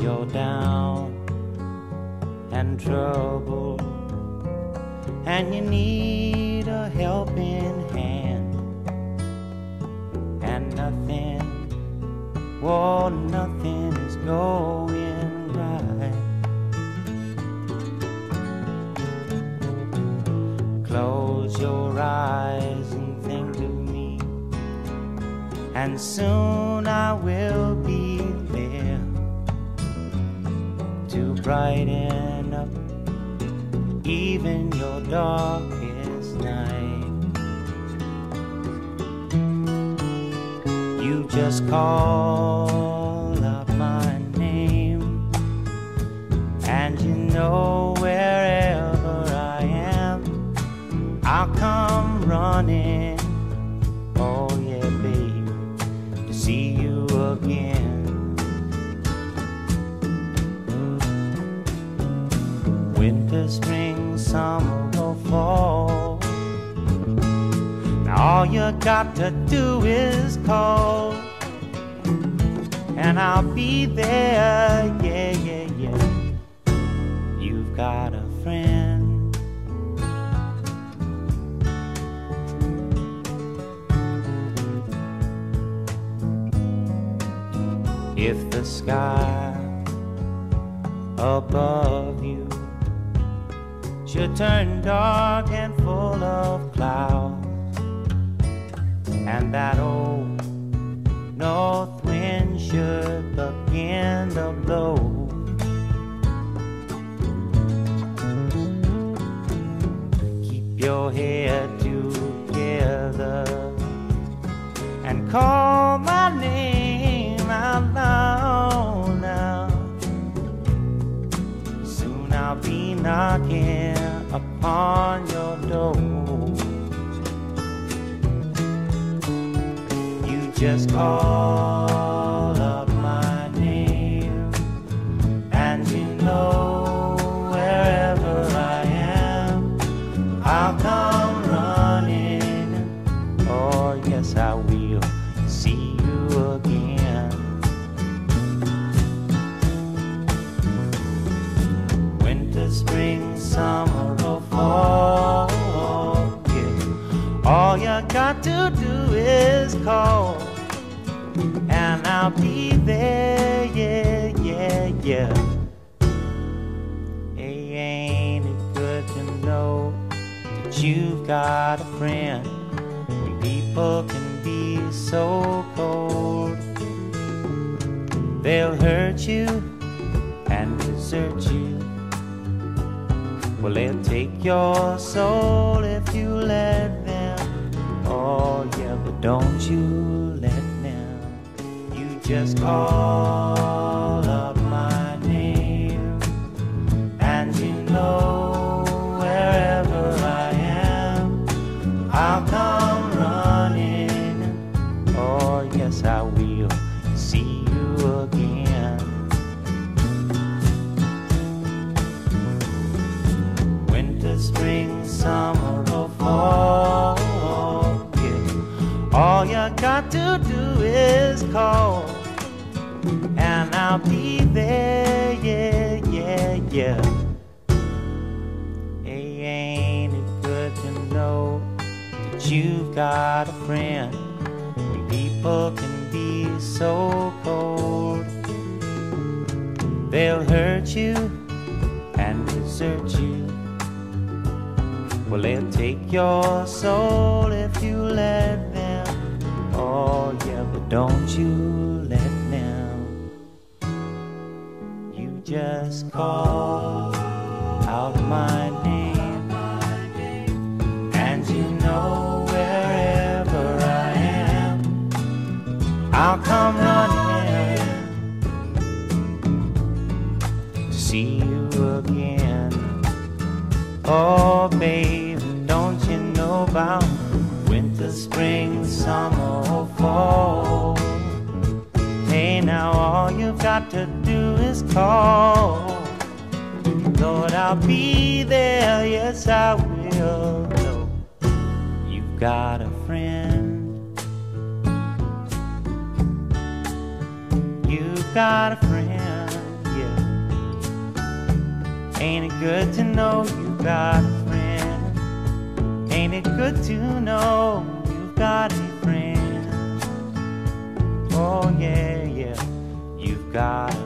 you're down and troubled, and you need a helping hand, and nothing, oh, nothing is going right. Close your eyes and think of me, and soon I will be there to brighten up even your darkest night. You just call out my name, and you know wherever I am, I'll come running. Oh yeah, babe, to see you again. Winter, spring, summer, or fall, now all you got to do is call, and I'll be there, yeah, yeah, yeah. You've got a friend. If the sky above you should turn dark and full of clouds, and that old north wind should begin to blow, keep your head together and call my name out loud now. Soon I'll be knocking upon your door. You just call up my name, and you know wherever I am, I'll come running. Oh yes, I will see you again. Winter, spring, summer, or fall, yeah. All you got to do is call, and I'll be there, yeah, yeah, yeah. Hey, ain't it good to know that you've got a friend when people can be so cold? They'll hurt you and desert you. Well, they'll take your soul if you let them. Oh yeah, but don't you let them. You just call up my name, and you know wherever I am, I'll come running. Oh yes, I will see you again. Winter, spring, summer, or fall, yeah. All you got to do is call, and I'll be there, yeah, yeah, yeah. Hey, ain't it good to know that you've got a friend when people can be so cold? They'll hurt you and desert you. Well, they'll take your soul if you let them. Oh yeah, but don't you let them. You just call out my name, and you know wherever I am, I'll come running to see you again. Oh babe, don't you know about winter, spring, summer, or fall? Hey, now all you've got to do is call. Lord, I'll be there, yes I will. No, you've got a friend. You've got a friend, Ain't it good to know you've got a friend? Ain't it good to know you've got a friend? Oh yeah, yeah, you've got a